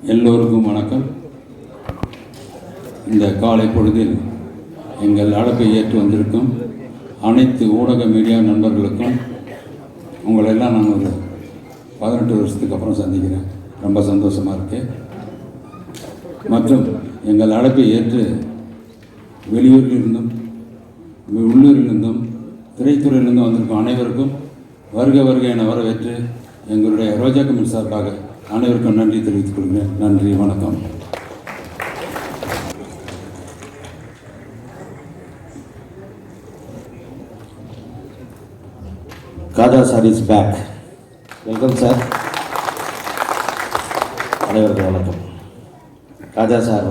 எல்லோருக்கும் வணக்கம். இந்த காலை பொழுதில் எங்கள் அழைப்பை ஏற்று வந்திருக்கும் அனைத்து ஊடக மீடியா நண்பர்களுக்கும் உங்களெல்லாம் நான் ஒரு 18 வருஷத்துக்கு அப்புறம் சந்திக்கிறேன். ரொம்ப சந்தோஷமாக இருக்கு. மற்றும் எங்கள் அழைப்பை ஏற்று வெளியூரிலிருந்தும் உள்ளூரிலிருந்தும் திரைத்துறையிலிருந்தும் வந்திருக்கும் அனைவருக்கும் வருக வருக என வரவேற்று எங்களுடைய ரோஜா கமிட்டி சார்பாக அனைவருக்கும் நன்றி தெரிவித்துக் கொள்கிறேன். நன்றி, வணக்கம். Khaja sir is back. Welcome sir. அனைவருக்கும் வணக்கம். காஜா சார்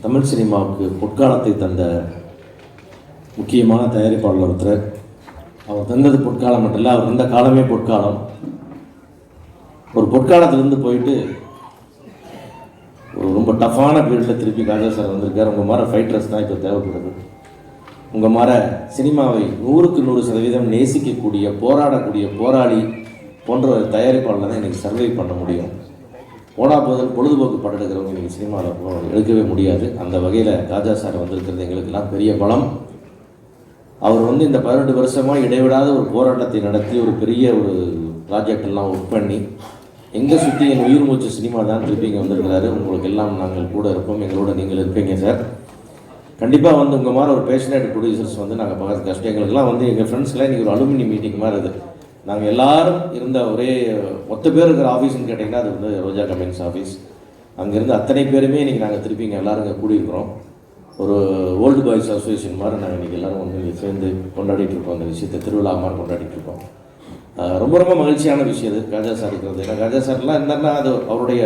தமிழ் சினிமாவுக்கு பொற்காலத்தை தந்த முக்கியமான தயாரிப்பாளர் ஒருத்தர். அவர் தந்தது பொற்காலம் மட்டும் இல்லை, அவர் இருந்த காலமே பொற்காலம். ஒரு பொற்காலத்திலேருந்து போயிட்டு ஒரு ரொம்ப டஃப்பான பீரியடில் திருப்பி காஜா சார் வந்திருக்கார். உங்கள் மாதிரி ஃபைட்டர்ஸ் தான் இப்போ தேவைப்படுது. உங்கள் மாதிரி சினிமாவை 100க்கு 100% நேசிக்கக்கூடிய, போராடக்கூடிய போராளி போன்ற ஒரு தயாரிப்பாளர் தான் இன்றைக்கி சர்வை பண்ண முடியும். போதால் பொழுதுபோக்கு படம் எடுக்கிறவங்க இன்றைக்கி சினிமாவில் எடுக்கவே முடியாது. அந்த வகையில் காஜா சார் வந்திருக்கிறது எங்களுக்கெல்லாம் பெரிய பலம். அவர் இந்த 18 வருஷமாக இடைவிடாத ஒரு போராட்டத்தை நடத்தி ஒரு பெரிய ஒரு ப்ராஜெக்ட் எல்லாம் ஒர்க் பண்ணி எங்கே சுற்றி என் உயிர் மூச்சு சினிமா தான் திருப்பி இங்கே வந்திருக்கிறாரு. உங்களுக்கு எல்லாம் நாங்கள் கூட இருப்போம், எங்களோட நீங்கள் இருப்பீங்க சார். கண்டிப்பாக உங்கள் மாதிரி ஒரு பேஷனேட் ப்ரொடியூசர்ஸ் நாங்கள் பார்க்குறது கஷ்டம். எங்களுக்கெல்லாம் எங்கள் ஃப்ரெண்ட்ஸ்லாம் இன்றைக்கி ஒரு அலுமினி மீட்டிங் மாதிரி இது. நாங்கள் எல்லோரும் இருந்த ஒரே மொத்த பேர் இருக்கிற ஆஃபீஸ்ன்னு கேட்டிங்கன்னா அது ரோஜா கமின்ஸ் ஆஃபீஸ். அங்கேருந்து அத்தனை பேருமே இன்றைக்கி நாங்கள் திருப்பி இங்கே எல்லோரும் இங்கே கூடியிருக்கிறோம். ஒரு ஓல்டு பாய்ஸ் அசோசியேஷன் மாதிரி நாங்கள் இன்றைக்கி எல்லோரும் சேர்ந்து கொண்டாடிட்டு இருக்கோம். அந்த விஷயத்தை திருவிழா மாதிரி கொண்டாடிட்டு இருக்கோம். ரொம்ப ரொம்ப மகிழ்ச்சியான விஷயம் அது காஜா சார் இருக்கிறது. ஏன்னா காஜா சார்லாம் இருந்தாருன்னா அது அவருடைய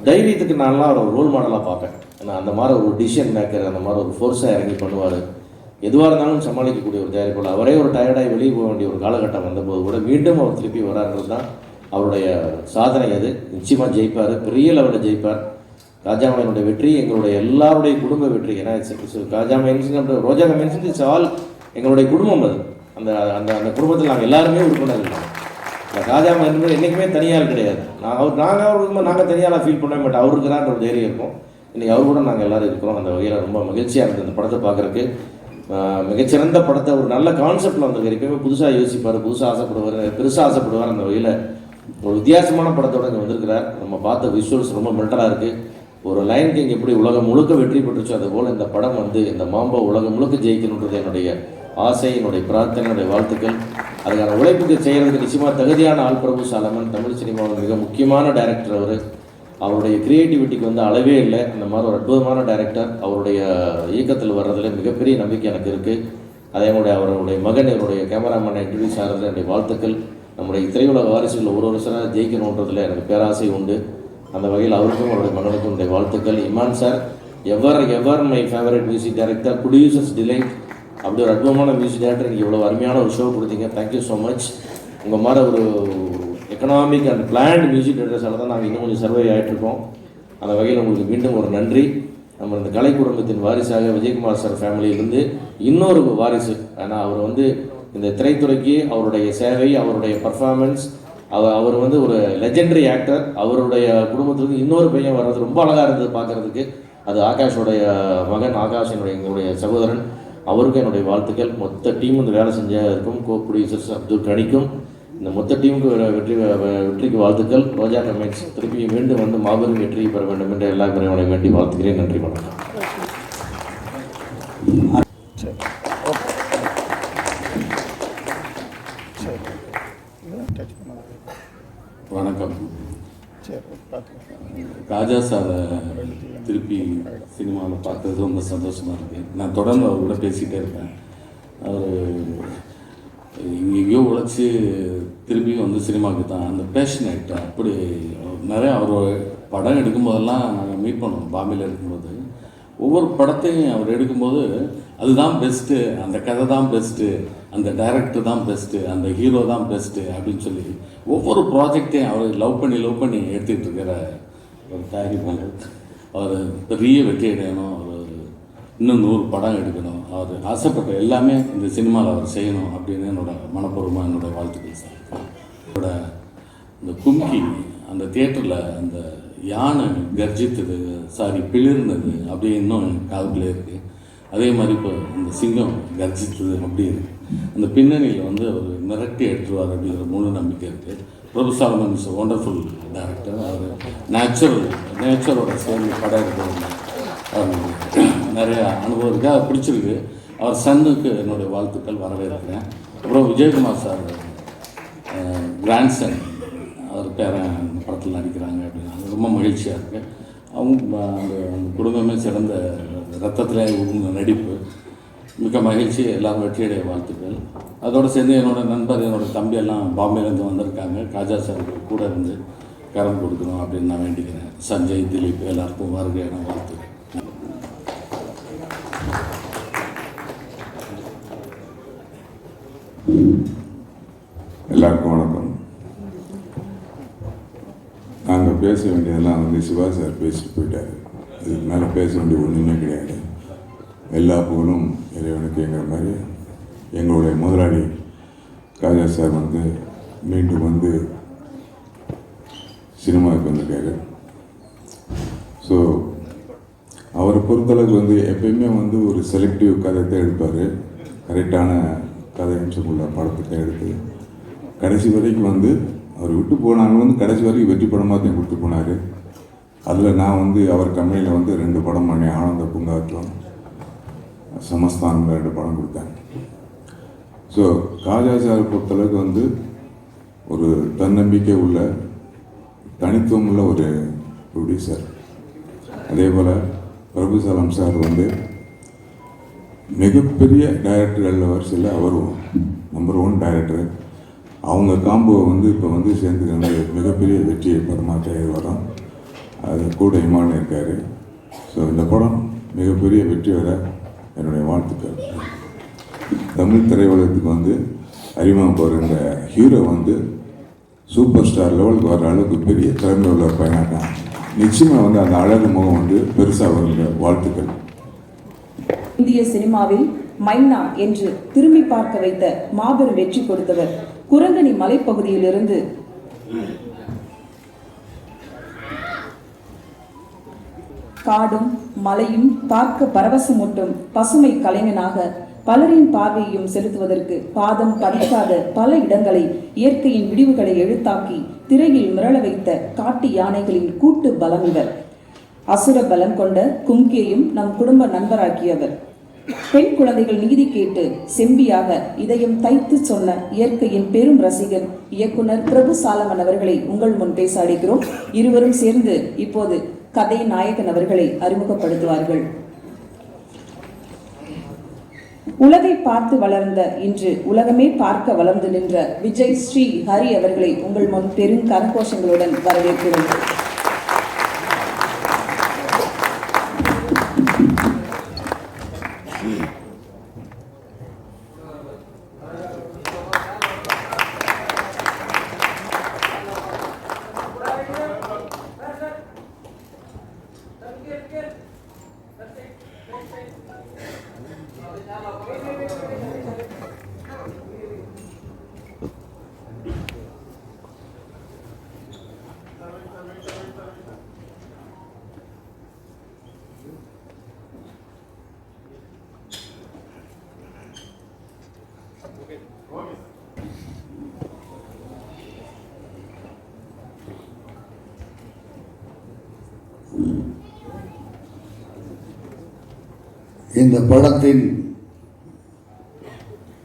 தைரியத்துக்கு நான்லாம் அவர் ரோல் மாடலாக பார்ப்பேன். ஏன்னா அந்த மாதிரி ஒரு டிசிஷன் மேக்கர், அந்த மாதிரி ஒரு ஃபோர்ஸாக இறங்கி பண்ணுவார். எதுவாக இருந்தாலும் சமாளிக்கக்கூடிய ஒரு தயாரிப்பாளர். அவரே ஒரு டயர்டாகி வெளியே போக வேண்டிய ஒரு காலகட்டம் வந்தபோது கூட மீண்டும் அவர் திருப்பி வராங்கிறது தான் அவருடைய சாதனை. அது நிச்சயமாக ஜெயிப்பார், பெரிய லெவலில் ஜெயிப்பார். காஜாமையனுடைய வெற்றி எங்களுடைய எல்லாருடைய குடும்ப வெற்றி. ஏன்னா காஜாமையன்ஸ் ரோஜா கமின்ஸ் இட்ஸ் ஆல் எங்களுடைய குடும்பம். அது அந்த அந்த அந்த குடும்பத்தில் நாங்கள் எல்லாருமே உறுப்பினர் இருக்கோம். இந்த காஜாமையன் என்றைக்குமே தனியால் கிடையாது. நாங்கள் தனியால் ஃபீல் பண்ணவே மாட்டோம். அவர் இருக்கிறான்ற ஒரு தைரியம் இருக்கும். இன்றைக்கி அவர் கூட நாங்கள் எல்லோரும் இருக்கிறோம். அந்த வகையில் ரொம்ப மகிழ்ச்சியாக இருக்குது இந்த படத்தை பார்க்குறதுக்கு. மிகச்சிறந்த படத்தை ஒரு நல்ல கான்செப்டில் வந்திருக்கு. எப்பயுமே புதுசாக யோசிப்பார், புதுசாக ஆசைப்படுவார், பெருசாக ஆசைப்படுவார். அந்த வகையில் ஒரு வித்தியாசமான படத்தோடு இங்கே வந்திருக்கிறார். நம்ம பார்த்த விஷுவல்ஸ் ரொம்ப மெல்டராக இருக்குது. ஒரு லைன் கிங் எப்படி உலகம் முழுக்க வெற்றி பெற்றுச்சோ அதுபோல் இந்த படம் இந்த மாம்பா உலகம் முழுக்க ஜெயிக்கணுன்றது என்னுடைய ஆசை, என்னுடைய பிரார்த்தனை, என்னுடைய வாழ்த்துக்கள். அதுக்கான உழைப்புக்கு செய்கிறதுக்கு நிச்சயமாக தகுதியான ஆள் பிரபு சாலமன். தமிழ் சினிமாவில் மிக முக்கியமான டைரக்டர். அவருடைய க்ரியேட்டிவிட்டிக்கு அளவே இல்லை. அந்த மாதிரி ஒரு அற்புதமான டைரக்டர். அவருடைய இயக்கத்தில் வர்றதில் மிகப்பெரிய நம்பிக்கை எனக்கு இருக்குது. அதே மாதிரி அவருடைய மகன், என்னுடைய கேமராமேனை இன்ட்ரடியூஸ் ஆகிறதுல என்னுடைய வாழ்த்துக்கள். நம்முடைய திரையுலக வாரிசுகள் ஒரு வருஷம் ஜெயிக்கணுன்றதில் எனக்கு பேராசை உண்டு. அந்த வகையில் அவருக்கும் அவருடைய மகனுக்கும் என்னுடைய வாழ்த்துக்கள். Imman sir ever my favourite music director, producers delight. அப்படி ஒரு அற்புதமான மியூசிக் டைரக்டர் இன்றைக்கி இவ்வளோ அருமையான ஒரு ஷோ கொடுத்தீங்க. Thank you so much. உங்கள் மாதிரி ஒரு எக்கனாமிக் அண்ட் பிளான்டு மியூசிக் டைரக்டர்ஸால் தான் நாங்கள் இன்னும் கொஞ்சம் சர்வே ஆகிட்ருக்கோம். அந்த வகையில் உங்களுக்கு மீண்டும் ஒரு நன்றி. நம்ம இந்த கலை குடும்பத்தின் வாரிசாக விஜயகுமார் சார் ஃபேமிலியிலேருந்து இன்னொரு வாரிசு. ஆனால் அவர் இந்த திரைத்துறைக்கு அவருடைய சேவை, அவருடைய பர்ஃபார்மன்ஸ், அவர் ஒரு லெஜெண்டரி ஆக்டர். அவருடைய குடும்பத்துலேருந்து இன்னொரு பையன் வர்றது ரொம்ப அழகாக இருந்தது பார்க்குறதுக்கு. அது ஆகாஷோடைய மகன், ஆகாஷ் எங்களுடைய சகோதரன். அவருக்கும் என்னுடைய வாழ்த்துக்கள். மொத்த டீம் வேலை செஞ்சதுக்கும், கோ ப்ரொடியூசர்ஸ் அப்துல் கனிக்கும், இந்த மொத்த டீமுக்கு வெற்றிக்கு வாழ்த்துக்கள். ரோஜா கமின்ஸ் திருப்பி மீண்டும் மாபெரும் வெற்றி பெற வேண்டும் என்று எல்லா பிரிவினை வேண்டி வாழ்த்துக்கிறேன். நன்றி, வணக்கம். வணக்கம். ராஜா சாரை திருப்பி சினிமாவில் பார்த்தது ரொம்ப சந்தோஷமாக இருக்குது. நான் தொடர்ந்து அவர் கூட பேசிகிட்டே இருப்பேன். அவர் எங்கேயோ உழைச்சி திரும்பி சினிமாவுக்கு தான் அந்த பேஷனேட். அப்படி நிறையா அவர் படம் எடுக்கும்போதெல்லாம் நாங்கள் மீட் பண்ணுவோம். பாம்பேயில் இருக்கும்போது ஒவ்வொரு படத்தையும் அவர் எடுக்கும்போது அதுதான் பெஸ்ட்டு, அந்த கதை தான் பெஸ்ட்டு, அந்த டைரக்டர் தான் பெஸ்ட்டு, அந்த ஹீரோ தான் பெஸ்ட்டு அப்படின்னு சொல்லி ஒவ்வொரு ப்ராஜெக்டையும் அவர் லவ் பண்ணி எடுத்துக்கிட்டு இருக்கிற ஒரு தயாரிப்பாளர். அவர் பெரிய வெற்றி அடையணும், அவர் இன்னும் 100 படம் எடுக்கணும், அவர் ஆசைப்பட்ட எல்லாமே இந்த சினிமாவில் அவர் செய்யணும் அப்படின்னு மனப்பூர்வமாக என்னோடய வாழ்த்துக்கள் சார். அவரோட இந்த கும்கி அந்த தியேட்டரில் அந்த யானை கர்ஜித்தது, பிளிர்னது அப்படியே இன்னும் காதுக்குள்ளே இருக்குது. அதே மாதிரி இப்போ இந்த சிங்கம் கர்ஜித்தது அப்படி இருக்குது. அந்த பின்னணியில் வந்து அவர் மிரட்டி எடுத்துருவார் அப்படிங்கிற முழு நம்பிக்கை இருக்குது. பிரபு சாலமன் இஸ் ஒண்டர்ஃபுல் டைரக்டர். அவர் நேச்சரோட சேர்ந்து படம் எடுக்கிறது நிறையா அனுபவம் இருக்குது. அது பிடிச்சிருக்கு. அவர் சன்னுக்கு என்னுடைய வாழ்த்துக்கள், வரவேற்கிறேன். அப்புறம் விஜயகுமார் சார் கிராண்ட்சன், அவர் பேரன் அந்த படத்தில் நடிக்கிறாங்க அப்படின்னா ரொம்ப மகிழ்ச்சியாக இருக்குது. அவங்க அந்த குடும்பமே சிறந்த ரத்தத்தில் உருந்த நடிப்பு, மிக மகிழ்ச்சி. எல்லோரும் வெற்றியடைய வாழ்த்துக்கள். அதோடு சேர்ந்து என்னோடய நண்பர், என்னோடய தம்பியெல்லாம் பாம்பேலேருந்து வந்திருக்காங்க. காஜா சார் கூட இருந்து கரம் கொடுக்கணும் அப்படின்னு நான் வேண்டிக்கிறேன். சஞ்சய், திலீப் எல்லாருக்கும் வருகையான வாழ்த்துக்கள். எல்லாருக்கும் வணக்கம். நாங்கள் பேச வேண்டியதெல்லாம் வந்து சிவா சார் பேசிட்டு போயிட்டார். இதுக்கு மேலே பேச வேண்டிய ஒன்றுமே கிடையாது. எல்லா புகழும் இறைவனுக்குங்கிற மாதிரி எங்களுடைய முதலாளி காஜா சார் வந்து மீண்டும் வந்து சினிமாவுக்கு வந்திருக்காரு. ஸோ அவரை பொறுத்தளவுக்கு வந்து எப்பயுமே வந்து ஒரு செலக்டிவ் கதை தான் எடுப்பார். கரெக்டான கதை அம்சமுள்ள படத்தை எடுத்து கடைசி வரைக்கும் வந்து அவர் விட்டு போனாலும் வந்து கடைசி வரைக்கும் வெற்றி படமாக தான் கொடுத்து போனார். அதில் நான் வந்து அவர் கம்பெனியில் வந்து 2 படம் பண்ணி, ஆனந்த பூங்காற்றம், சமஸ்தான் 2 படம் கொடுத்தேன். ஸோ காஜா சாரை பொறுத்தளவுக்கு வந்து ஒரு தன்னம்பிக்கை உள்ள, தனித்துவம் உள்ள ஒரு ப்ரொடியூசர். அதே போல் பிரபுசாலம் சார் வந்து மிகப்பெரிய டைரக்டர்கள் வரிசையில் அவரும் நம்பர் 1 டைரக்டர். அவங்க காம்போவை வந்து இப்போ வந்து சேர்ந்து மிகப்பெரிய வெற்றி படமாக வரோம். அது கூட இமான் இருக்கார். ஸோ இந்த படம் மிகப்பெரிய வெற்றி வர என்னுடைய வாழ்த்துக்கள். தமிழ் திரையுலகத்துக்கு வந்து அறிமுகம் போகிற இந்த ஹீரோ வந்து சூப்பர் ஸ்டார் லெவலுக்கு வர அளவுக்கு பெரிய திறமை உள்ள பையனாக நிச்சயமாக வந்து அந்த அழகு முகம் வந்து பெருசாக வருகிற வாழ்த்துக்கள். இந்திய சினிமாவில் மைனா என்று திரும்பி பார்க்க வைத்த மாபெரும் வெற்றி கொடுத்தவர். குரங்கணி மலைப்பகுதியிலிருந்து காடும் மலையும் பார்க்க பரவசமூட்டும் பசுமை கலைஞனாக பலரின் பார்வையையும் செலுத்துவதற்கு பாதம் பதிக்காத பல இடங்களை, இயற்கையின் விடிவுகளை எழுத்தாக்கி திரையில் மிரள வைத்த காட்டு யானைகளின் கூட்டு பலம் இவர். அசுர பலம் கொண்ட கும்கியையும் நம் குடும்ப நண்பராக்கியவர். பெண் குழந்தைகள் நீதி கேட்டு செம்பியாக இதயம் தைத்து சொன்ன இயற்கையின் பெரும் ரசிகர் இயக்குனர் பிரபு சாலமன் அவர்களை உங்கள் முன் பேச அழைக்கிறோம். இருவரும் சேர்ந்து இப்போது கதை நாயகன் அவர்களை அறிமுகப்படுத்துவார்கள். உலகை பார்த்து வளர்ந்த இன்று உலகமே பார்க்க வளர்ந்து நின்ற விஜய் ஸ்ரீ ஹரி அவர்களை உங்கள் முன் பெரும் கரகோஷங்களுடன் வரவேற்கிறோம். இந்த படத்தின்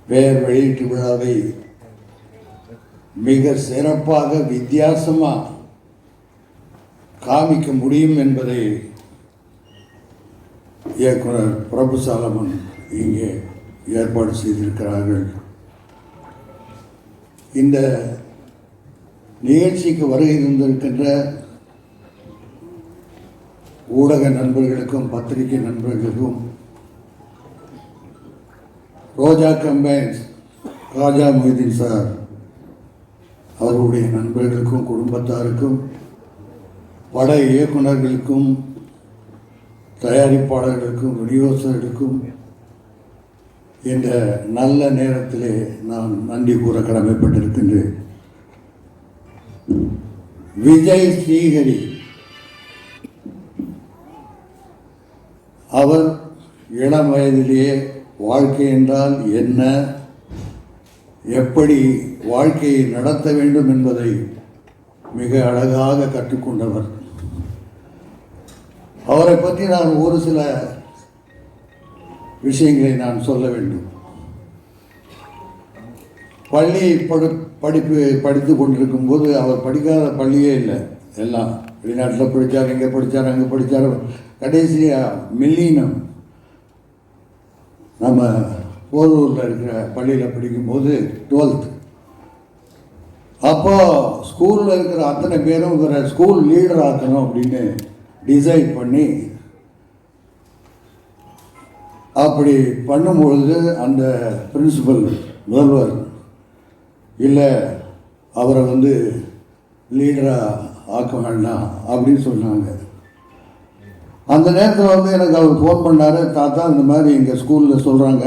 பெயர் வெளியீட்டு விழாவை மிக சிறப்பாக வித்தியாசமாக காமிக்க முடியும் என்பதை இயக்குனர் பிரபு சாலமன் இங்கே ஏற்பாடு செய்திருக்கிறார்கள். இந்த நிகழ்ச்சிக்கு வருகை தந்திருக்கின்ற ஊடக நண்பர்களுக்கும் பத்திரிகை நண்பர்களுக்கும் ரோஜா கம்பைன்ஸ் ராஜா மொய்தீன் சார் அவருடைய நண்பர்களுக்கும் குடும்பத்தாருக்கும் பட இயக்குநர்களுக்கும் தயாரிப்பாளர்களுக்கும் விநியோகஸ்தர்களுக்கும் இந்த நல்ல நேரத்திலே நான் நன்றி கூற கடமைப்பட்டிருக்கின்றேன். விஜய் ஸ்ரீஹரி அவர் இளம் வயதிலேயே வாழ்க்கை என்றால் என்ன, எப்படி வாழ்க்கையை நடத்த வேண்டும் என்பதை மிக அழகாக கற்றுக்கொண்டவர். அவரை பற்றி நான் ஒரு சில விஷயங்களை நான் சொல்ல வேண்டும். பள்ளி படித்து கொண்டிருக்கும் போது அவர் படிக்காத பள்ளியே இல்லை. எல்லாம் வெளிநாட்டில் படித்தார், இங்கே படித்தார், அங்கே படித்தார். கடைசியாக மில்லினம் நம்ம போரூரில் இருக்கிற பள்ளியில் படிக்கும்போது 12th அப்போ ஸ்கூலில் இருக்கிற அத்தனை பேரும் இவரை ஸ்கூல் லீடர் ஆக்கணும் அப்படின்னு டிசைட் பண்ணி அப்படி பண்ணும்பொழுது அந்த பிரின்சிபல் முதல்வர் இல்லை, அவரை வந்து லீடராக ஆக்க வேண்டாம் அப்படின்னு சொன்னாங்க. அந்த நேரத்தில் வந்து எனக்கு அவர் ஃபோன் பண்ணார், தாத்தா இந்த மாதிரி எங்கள் ஸ்கூலில் சொல்கிறாங்க,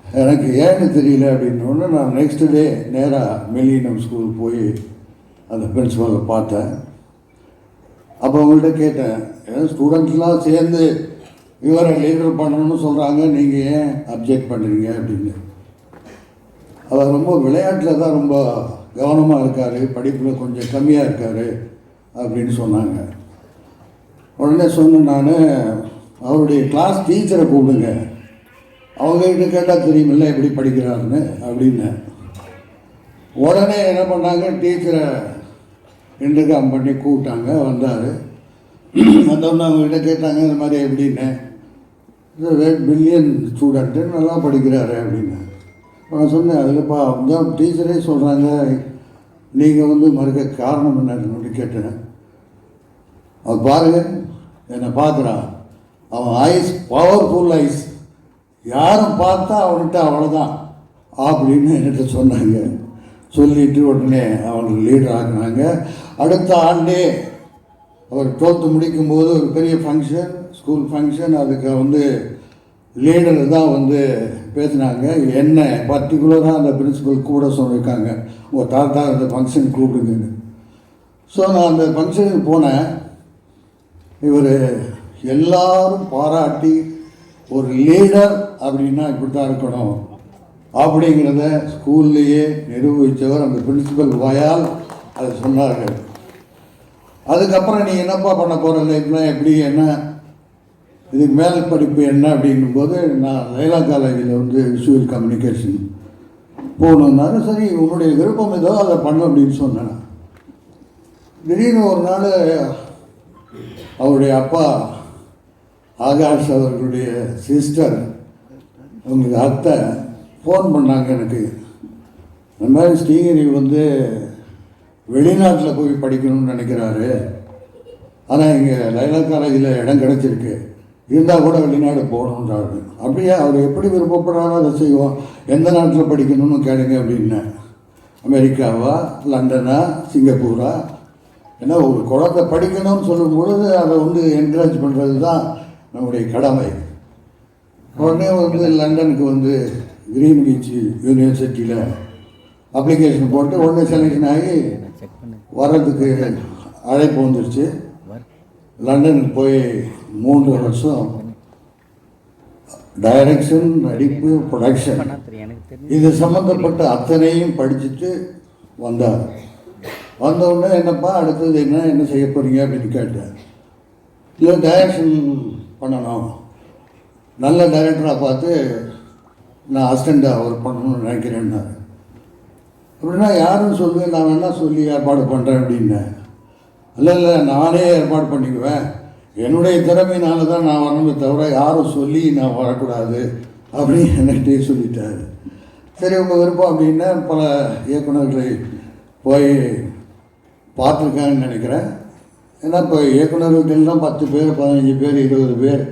எனக்கு ஏன்னு தெரியல அப்படின்னோடனே நான் நெக்ஸ்ட் டே நேராக மில்லினம் ஸ்கூல் போய் அந்த பிரின்சிபலை பார்த்தேன். அப்போ அவங்கள்ட்ட கேட்டேன், ஏன்னா ஸ்டூடெண்ட்ஸ்லாம் சேர்ந்து இவரை லீடர் பண்ணணும்னு சொல்கிறாங்க, நீங்கள் ஏன் அப்ஜெக்ட் பண்ணுறீங்க அப்படின்னு. அவர் ரொம்ப விளையாட்டில் தான் ரொம்ப கவனமாக இருக்கார், படிப்பில் கொஞ்சம் கம்மியாக இருக்கார் அப்படின்னு சொன்னாங்க. உடனே சொன்னேன் நான், அவருடைய கிளாஸ் டீச்சரை கூப்பிடுங்க, அவங்ககிட்ட கேட்டால் தெரியுமில்ல எப்படி படிக்கிறாருன்னு அப்படின்னு. உடனே என்ன பண்ணாங்க, டீச்சரை இன்டர்காம் பண்ணி கூப்பிட்டாங்க. வந்தார். வந்தோடனே அவங்ககிட்ட கேட்டாங்க இந்த மாதிரி எப்படின்னு. பில்லியன் ஸ்டூடெண்ட்டு நல்லா படிக்கிறாரு அப்படின்னு. நான் சொன்னேன், அதில்ப்பா தான் டீச்சரே சொல்கிறாங்க, நீங்கள் வந்து மறுக்க காரணம் என்னன்னு கேட்டேன். அவன் பாருங்கள், என்னை பார்க்குறான், அவன் ஐஸ் பவர்ஃபுல் ஐஸ், யாரும் பார்த்தா அவன்கிட்ட அவ்வளோதான் அப்படின்னு என்கிட்ட சொன்னாங்க. சொல்லிட்டு உடனே அவனுக்கு லீடர் ஆக்குனாங்க. அடுத்த ஆண்டே அவர் 12th முடிக்கும்போது ஒரு பெரிய ஃபங்க்ஷன், ஸ்கூல் ஃபங்க்ஷன், அதுக்கு வந்து லீடர் தான் வந்து பேசினாங்க. என்ன பர்டிகுலராக அந்த பிரின்சிபல் கூட சொல்லியிருக்காங்க, உங்கள் தாத்தா அந்த ஃபங்க்ஷன் கூப்பிடுங்கன்னு. ஸோ நான் அந்த ஃபங்க்ஷனுக்கு போனேன். இவர் எல்லாரும் பாராட்டி ஒரு லீடர் அப்படின்னா இப்படி தான் இருக்கணும் அப்படிங்கிறத ஸ்கூல்லையே நிரூபித்தவர் அந்த பிரின்சிபல் வாயால் அதை சொன்னார்கள். அதுக்கப்புறம் நீ என்னப்பா பண்ண போகிற லைஃப்லாம் எப்படி, என்ன இதுக்கு மேல் படிப்பு என்ன அப்படிங்கும்போது, நான் லைலா காலேஜில் வந்து விஷுவல் கம்யூனிகேஷன் போகணுன்னாரு. சரி, உன்னுடைய விருப்பம் ஏதோ அதை பண்ண அப்படின்னு சொன்னேன். திடீர்னு ஒரு நாள் அவருடைய அப்பா ஆகாஷ் அவர்களுடைய சிஸ்டர், அவங்களுக்கு அத்தை ஃபோன் பண்ணாங்க எனக்கு. இந்த மாதிரி ஸ்ரீகிரி வந்து வெளிநாட்டில் போய் படிக்கணும்னு நினைக்கிறாரு, ஆனால் இங்கே லைலா காலேஜில் இடம் கிடச்சிருக்கு, இருந்தால் கூட வெளிநாடு போகணுன்றாரு. அப்படியே அவர் எப்படி விருப்பப்படுறாரோ அதை செய்வோம், எந்த நாட்டில் படிக்கணும்னு கேளுங்க அப்படின்னேன். அமெரிக்காவா, லண்டனா, சிங்கப்பூரா? ஏன்னா ஒரு குழந்தை படிக்கணும்னு சொல்லும் பொழுது அதை வந்து என்கரேஜ் பண்ணுறது தான் நம்முடைய கடமை. உடனே வந்து லண்டனுக்கு வந்து கிரீன்விச் யூனிவர்சிட்டியில் அப்ளிகேஷன் போட்டு உடனே செலெக்ஷன் ஆகி வர்றதுக்கு அழைப்பு வந்துருச்சு. லண்டனுக்கு போய் 3 வருஷம் டைரக்ஷன், நடிப்பு, ப்ரொடக்ஷன் இது சம்மந்தப்பட்ட அத்தனையும் படிச்சுட்டு வந்தார். வந்தவுடனே என்னப்பா அடுத்தது என்ன செய்ய போகிறீங்க அப்படின்னு கேட்டேன். இல்லை, டைரக்ஷன் பண்ணணும், நல்ல டைரக்டராக பார்த்து நான் அசிஸ்டண்ட்டாக ஒர்க் பண்ணணும்னு நினைக்கிறேன்னாரு. அப்படின்னா யாருன்னு சொல்லுவேன், நான் வேணா சொல்லி ஏற்பாடு பண்ணுறேன் அப்படின்னேன். இல்லை நானே ஏற்பாடு பண்ணிக்குவேன், என்னுடைய திறமையினால தான் நான் வரணுமே தவிர யாரும் சொல்லி நான் வரக்கூடாது அப்படின்னு என்கிட்டே சொல்லிட்டார். சரி, உங்கள் விருப்பம் அப்படின்னா பல இயக்குநர்களை போய் பார்த்துருக்காங்கன்னு நினைக்கிறேன். ஏன்னா இப்போ இயக்குநர்கள்லாம் 10 பேர், 15 பேர், 20 பேர்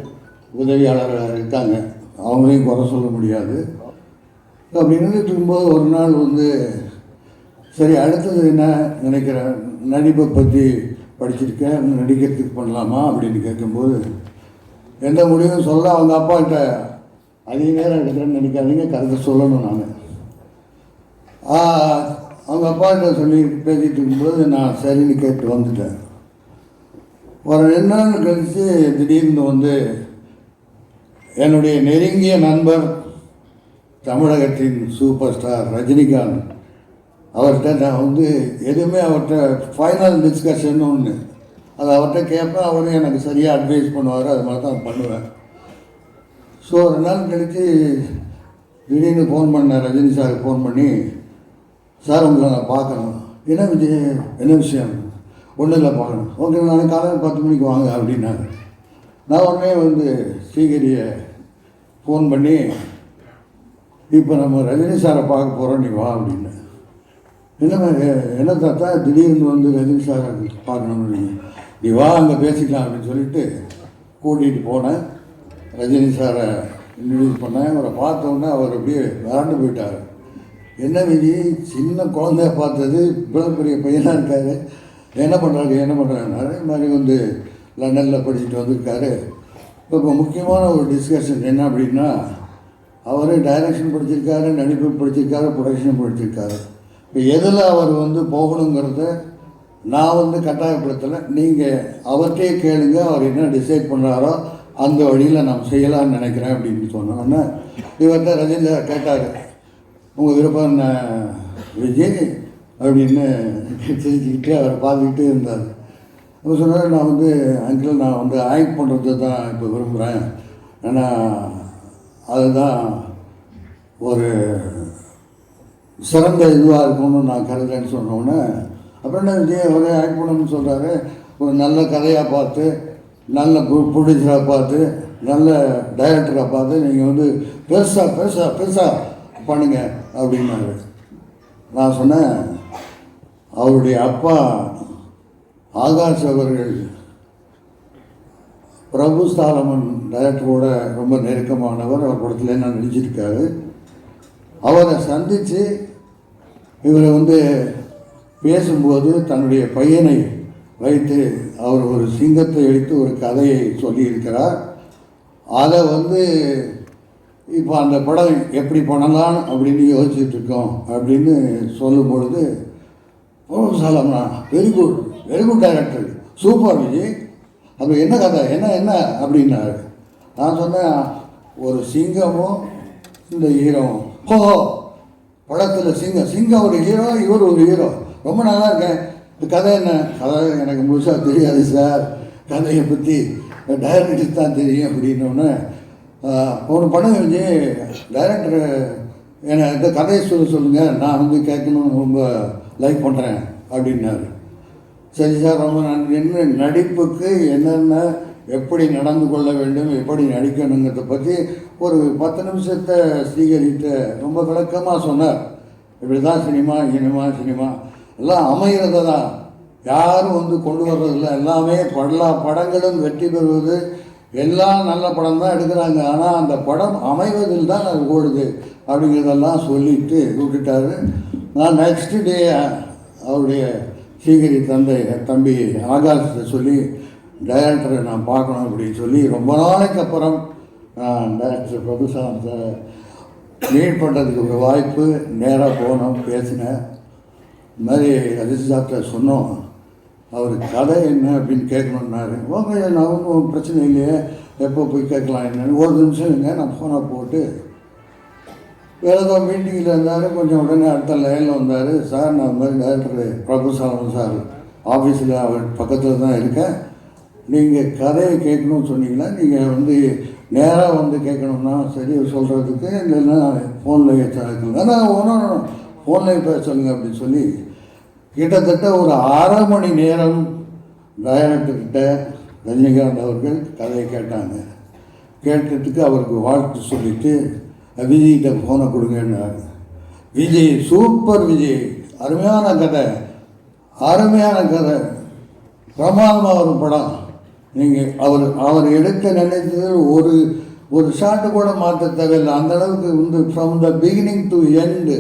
உதவியாளராக இருக்காங்க, அவங்களையும் குறை சொல்ல முடியாது. அப்படின்னு இருக்கும்போது ஒரு நாள் வந்து சரி அடுத்தது என்ன நினைக்கிறேன், நடிப்பை பற்றி படிச்சிருக்கேன், நடிக்கிறதுக்கு பண்ணலாமா அப்படின்னு கேட்கும்போது எந்த முடிவும் சொல்ல அவங்க அப்பாக்கிட்ட அதிக நேரம் எடுக்கிறேன்னு நினைக்காதீங்க, கருத்தை சொல்லணும். நான் அவங்க அப்பாக்கிட்ட சொல்லி பேசிகிட்டு இருக்கும்போது நான் சரின்னு கேட்டு வந்துட்டேன். ஒரு 2 நாள் கழித்து திடீர்னு வந்து என்னுடைய நெருங்கிய நண்பர் தமிழகத்தின் சூப்பர் ஸ்டார் ரஜினிகாந்த் அவர்கிட்ட நான் வந்து எதுவுமே அவர்கிட்ட ஃபைனல் டிஸ்கஷன் ஒன்று அது அவர்கிட்ட கேட்பேன், அவரும் எனக்கு சரியாக அட்வைஸ் பண்ணுவார், அது மாதிரி தான் பண்ணுவேன். ஸோ 2 நாள் கழித்து திடீர்னு ஃபோன் பண்ணேன், ரஜினி சாருக்கு ஃபோன் பண்ணி, சார் உங்களை நான் பார்க்கணும். என்ன விஜய், என்ன விஷயம்? ஒன்றும் இல்லை, பார்க்கணும். ஓகே, நாளைக்கு காலையில் 10 மணிக்கு வாங்க அப்படின்னாங்க. நான் உடனே வந்து ஸ்ரீகிரியை ஃபோன் பண்ணி, இப்போ நம்ம ரஜினி சாரை பார்க்க போகிறோம், நீ வா அப்படின்னு. என்ன தாத்தா திடீர்னு வந்து ரஜினி சாரை பார்க்கணும்னு, நீ வா அங்கே பேசிக்கலாம் அப்படின்னு சொல்லிட்டு கூட்டிகிட்டு போனேன். ரஜினி சாரை இன்ட்ரடியூஸ் பண்ணேன். அவரை பார்த்தோன்னே அவர் அப்படியே விளாண்டு போயிட்டார். என்ன விஜய், சின்ன குழந்தைய பார்த்தது இவ்வளோ பெரிய பையனாக இருக்காரு, என்ன பண்ணுறாருனாரு. இது மாதிரி வந்து லண்டனில் படிச்சுட்டு வந்திருக்காரு. இப்போ முக்கியமான ஒரு டிஸ்கஷன் என்ன அப்படின்னா, அவர் டைரக்ஷன் படிச்சிருக்காரு, நடிப்பு படிச்சிருக்காரு, ப்ரொடக்ஷன் படிச்சிருக்காரு. இப்போ எதில் அவர் வந்து போகணுங்கிறத நான் வந்து கட்டாயப்படுத்தலை, நீங்கள் அவர்கிட்டே கேளுங்க, அவர் என்ன டிசைட் பண்ணுறாரோ அந்த வழியில் நான் செய்யலாம்னு நினைக்கிறேன் அப்படின்னு சொன்னோன்னே இவர்கிட்ட ரஜினி கேட்டார், உங்கள் விருப்பம் என்ன விஜய் அப்படின்னு சிரிச்சுக்கிட்டு அவரை பார்த்துக்கிட்டே இருந்தார். அப்போ சொன்னார், நான் வந்து அங்கிள் நான் வந்து ஆக்ட் பண்ணுறது தான் இப்போ விரும்புகிறேன், ஏன்னா அதுதான் ஒரு சிறந்த இதுவாக இருக்கும்னு நான் கருதுறேன்னு சொன்னோன்னே, அப்புறம் என்ன விஜய் அவரே ஆக்ட் பண்ணணும்னு சொல்கிறாரு, ஒரு நல்ல கதையாக பார்த்து, நல்ல ப்ரொடியூசராக பார்த்து, நல்ல டைரக்டராக பார்த்து நீங்கள் வந்து பெருசாக பண்ணுங்க அப்படின்னாரு. நான் சொன்னேன், அவருடைய அப்பா ஆகாஷ் அவர்கள் பிரபு சாலமன் டைரக்டரோட ரொம்ப நெருக்கமானவர், அவர் படத்தில் என்ன நடிச்சிருக்காரு. அவரை சந்தித்து இவரை வந்து பேசும்போது தன்னுடைய பையனை வைத்து அவர் ஒரு சிங்கத்தை வைத்து ஒரு கதையை சொல்லியிருக்கிறார். அதை வந்து இப்போ அந்த படம் எப்படி பண்ணலாம் அப்படின்னு யோசிச்சுட்ருக்கோம் அப்படின்னு சொல்லும் பொழுது, பிரபு சாலமனா very good director, super Vijay, அப்போ என்ன கதை என்ன அப்படின்னாரு. நான் சொன்னேன், ஒரு சிங்கமும் இந்த ஹீரோவும், படத்தில் சிங்கம் ஒரு ஹீரோ, இவர் ஒரு ஹீரோ, ரொம்ப நல்லா இருக்கேன். இந்த கதை என்ன? கதை எனக்கு முழுசாக தெரியாது சார், கதையை பற்றி டைரக்டருக்கு தான் தெரியும் அப்படின்னோடனே, ஒன்று பண்ணுங்க விஜய், டைரக்டர் என்னை இந்த கதையை சொல்லுங்கள், நான் வந்து கேட்கணும்னு ரொம்ப லைக் பண்ணுறேன் அப்படின்னாரு. சரி சார், ரொம்ப நன்றி. என்ன நடிப்புக்கு என்னென்ன எப்படி நடந்து கொள்ள வேண்டும், எப்படி நடிக்கணுங்கிறத பற்றி ஒரு 10 நிமிஷத்தை ஸ்ரீகரிட்ட ரொம்ப விளக்கமாக சொன்னார். இப்படி தான் சினிமா எல்லாம் அமைகிறத தான், யாரும் வந்து கொண்டு வர்றதில்ல, எல்லாமே படங்களும் வெற்றி பெறுவது, எல்லாம் நல்ல படம் தான் எடுக்கிறாங்க, ஆனால் அந்த படம் அமைவதில் தான் அது ஓடுது அப்படிங்கிறதெல்லாம் சொல்லிட்டு விட்டுட்டார். நான் நெக்ஸ்ட் டே அவருடைய ஸ்ரீகிரி தம்பி ஆகாஷத்தை சொல்லி, டைரக்டரை நான் பார்க்கணும் அப்படின்னு சொல்லி ரொம்ப நாளைக்கு அப்புறம் நான் டைரக்டர் பிரபுசாந்தை மீட் பண்ணுறதுக்கு ஒரு வாய்ப்பு, நேராக போனோம், பேசினேன். இந்த மாதிரி ரஜினி சார்கிட்ட சொன்னோம், அவர் கதை என்ன அப்படின்னு கேட்கணுன்னாரு. ஓகே, நான் ஒன்றும் பிரச்சனை இல்லையே, எப்போ போய் கேட்கலாம் என்னன்னு. ஒரு நிமிஷம் இல்லைங்க, நான் ஃபோனை போட்டு வேறு ஏதோ மீட்டிங்கில் இருந்தார். கொஞ்சம் உடனே அடுத்த லைனில் வந்தார். சார், நான் இந்த மாதிரி டைரக்டர் பிரபு சாலமன் சார் ஆஃபீஸில் அவர் பக்கத்தில் தான் இருக்கேன், நீங்கள் கதையை கேட்கணும்னு சொன்னீங்கன்னா நீங்கள் வந்து நேராக வந்து கேட்கணும்னா சரி சொல்கிறதுக்கு, இல்லைன்னா ஃபோனில் கேட்கலாம், நான் ஒன்றும் ஃபோனில் பேச சொல்லுங்கள் அப்படின்னு சொல்லி கிட்டத்தட்ட ஒரு 1/2 மணி நேரம் டைரக்டர்கிட்ட ரஜினிகாந்த் அவர்கள் கதையை கேட்டாங்க. கேட்டதுக்கு அவருக்கு வாழ்த்து சொல்லிவிட்டு விஜய்கிட்ட ஃபோனை கொடுங்கன்னாரு. விஜய் சூப்பர் விஜய், அருமையான கதை, பிரமாதமாக ஒரு படம். நீங்கள் அவர் எடுக்க நினைத்தது ஒரு ஷாட்டு கூட மாற்ற தேவையில்லை, அந்தளவுக்கு வந்து from the beginning to end